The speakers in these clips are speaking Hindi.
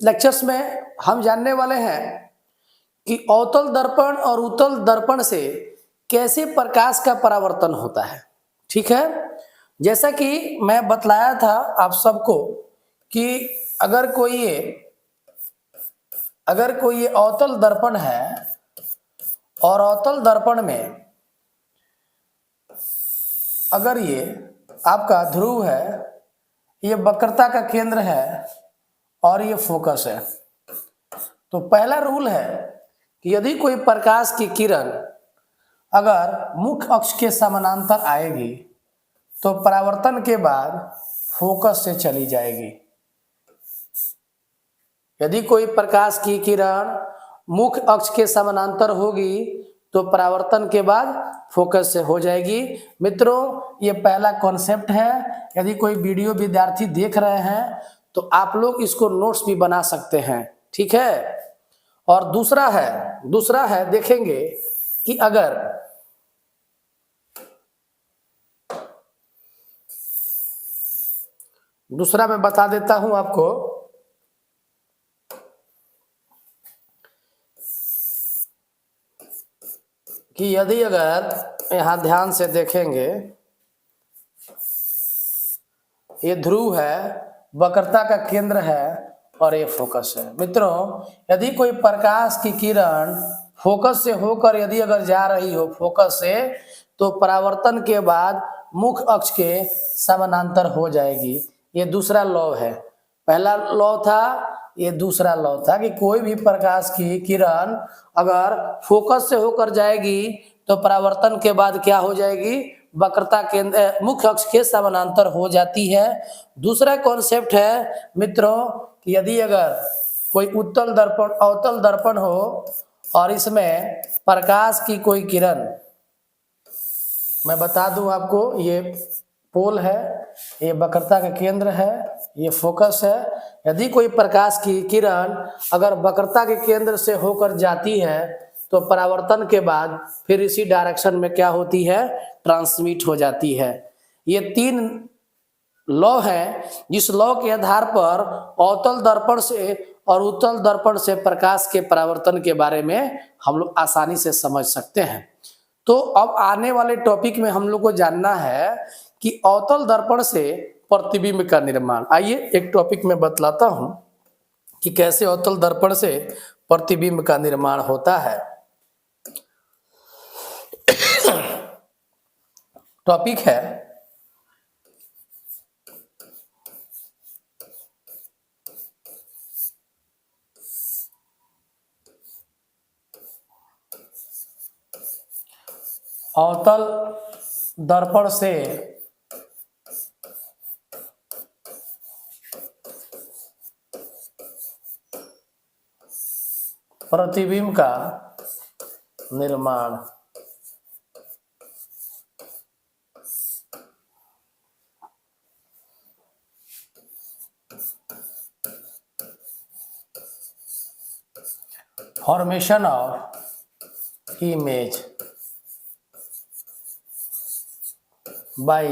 लेक्चर्स में हम जानने वाले हैं कि अवतल दर्पण और उत्तल दर्पण से कैसे प्रकाश का परावर्तन होता है। ठीक है, जैसा कि मैं बतलाया था आप सबको कि अगर कोई ये अवतल दर्पण है और अवतल दर्पण में अगर ये आपका ध्रुव है, ये वक्रता का केंद्र है और ये फोकस है, तो पहला रूल है कि यदि कोई प्रकाश की किरण अगर मुख्य अक्ष के समानांतर आएगी तो परावर्तन के बाद फोकस से चली जाएगी। यदि कोई प्रकाश की किरण मुख्य अक्ष के समानांतर होगी तो परावर्तन के बाद फोकस से हो जाएगी। मित्रों, ये पहला कॉन्सेप्ट है। यदि कोई वीडियो विद्यार्थी देख रहे हैं तो आप लोग इसको नोट्स भी बना सकते हैं। ठीक है, और दूसरा है देखेंगे कि अगर दूसरा मैं बता देता हूं आपको कि यदि अगर यहां ध्यान से देखेंगे, ये ध्रुव है, वक्रता का केंद्र है और ये फोकस है। मित्रों, यदि कोई प्रकाश की किरण फोकस से होकर यदि अगर जा रही हो फोकस से, तो परावर्तन के बाद मुख्य अक्ष के समानांतर हो जाएगी। ये दूसरा लॉ है। पहला लॉ था, ये दूसरा लॉ था कि कोई भी प्रकाश की किरण अगर फोकस से होकर जाएगी तो परावर्तन के बाद क्या हो जाएगी, वक्रता केंद्र मुख्य अक्ष के समानांतर हो जाती है। दूसरा कॉन्सेप्ट है मित्रों कि यदि अगर कोई उत्तल दर्पण अवतल दर्पण हो और इसमें प्रकाश की कोई किरण, मैं बता दूं आपको, ये पोल है, ये वक्रता का केंद्र है, ये फोकस है। यदि कोई प्रकाश की किरण अगर वक्रता के केंद्र से होकर जाती है तो परावर्तन के बाद फिर इसी डायरेक्शन में क्या होती है, ट्रांसमिट हो जाती है। ये तीन लॉ है जिस लॉ के आधार पर अवतल दर्पण से और उत्तल दर्पण से प्रकाश के परावर्तन के बारे में हम लोग आसानी से समझ सकते हैं। तो अब आने वाले टॉपिक में हम लोग को जानना है कि अवतल दर्पण से प्रतिबिंब का निर्माण। आइए एक टॉपिक में बतलाता हूं कि कैसे अवतल दर्पण से प्रतिबिंब का निर्माण होता है। टॉपिक है अवतल दर्पण से प्रतिबिंब का निर्माण। Formation of image by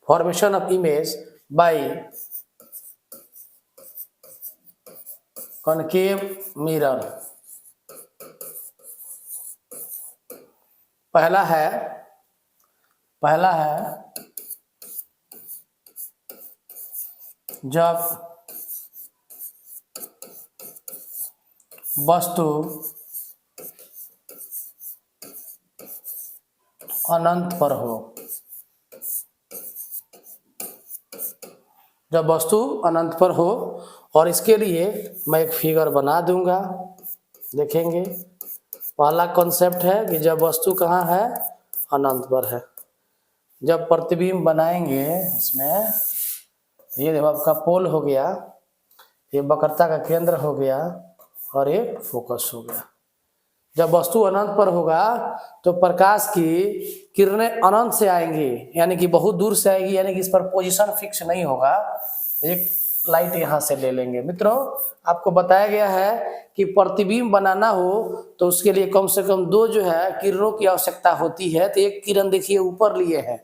formation of image by concave mirror। पहला है जब वस्तु अनंत पर हो, जब वस्तु अनंत पर हो, और इसके लिए मैं एक फिगर बना दूंगा, देखेंगे। पहला कॉन्सेप्ट है कि जब वस्तु कहाँ है, अनंत पर है। जब प्रतिबिंब बनाएंगे इसमें, ये देखो आपका पोल हो गया, ये वक्रता का केंद्र हो गया और ये फोकस हो गया। जब वस्तु अनंत पर होगा तो प्रकाश की किरणें अनंत से आएंगी, यानी कि बहुत दूर से आएगी, यानी कि इस पर पोजीशन फिक्स नहीं होगा। तो एक लाइट यहाँ से ले लेंगे। मित्रों, आपको बताया गया है कि प्रतिबिंब बनाना हो तो उसके लिए कम से कम दो जो है किरणों की आवश्यकता होती है। तो एक किरण देखिए ऊपर लिए हैं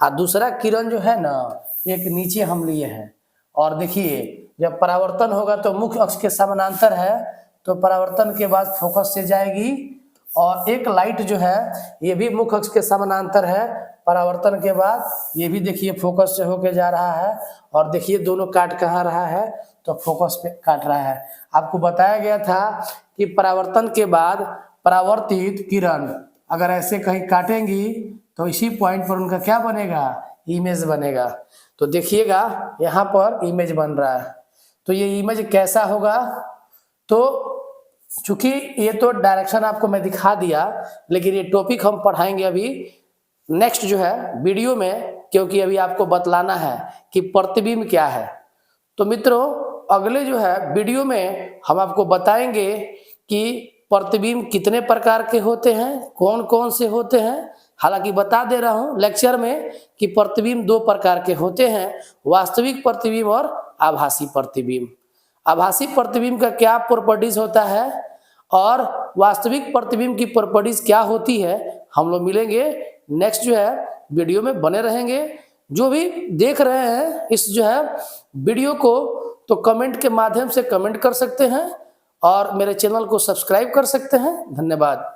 और दूसरा किरण जो है ना एक नीचे हम लिए हैं, और देखिए जब परावर्तन होगा तो मुख्य अक्ष के समानांतर है, तो परावर्तन के बाद फोकस से जाएगी। और एक लाइट जो है ये भी मुख्य अक्ष के समानांतर है, परावर्तन के बाद ये भी देखिए फोकस से होके जा रहा है। और देखिए दोनों काट कहाँ रहा है, तो फोकस पे काट रहा है। आपको बताया गया था कि परावर्तन के बाद परावर्तित किरण अगर ऐसे कहीं काटेंगी तो इसी पॉइंट पर उनका क्या बनेगा, इमेज बनेगा। तो देखिएगा यहाँ पर इमेज बन रहा है। तो ये इमेज कैसा होगा, तो चूंकि ये तो डायरेक्शन आपको मैं दिखा दिया, लेकिन ये टॉपिक हम पढ़ाएंगे अभी नेक्स्ट जो है वीडियो में, क्योंकि अभी आपको बतलाना है कि प्रतिबिंब क्या है। तो मित्रों अगले जो है वीडियो में हम आपको बताएंगे कि प्रतिबिंब कितने प्रकार के होते हैं, कौन कौन से होते हैं। हालांकि बता दे रहा हूं लेक्चर में कि प्रतिबिंब दो प्रकार के होते हैं, वास्तविक प्रतिबिंब और आभासी प्रतिबिंब। आभासी प्रतिबिंब का क्या प्रॉपर्टीज होता है और वास्तविक प्रतिबिंब की प्रॉपर्टीज क्या होती है, हम लोग मिलेंगे नेक्स्ट जो है वीडियो में। बने रहेंगे। जो भी देख रहे हैं इस जो है वीडियो को, तो कमेंट के माध्यम से कमेंट कर सकते हैं और मेरे चैनल को सब्सक्राइब कर सकते हैं। धन्यवाद।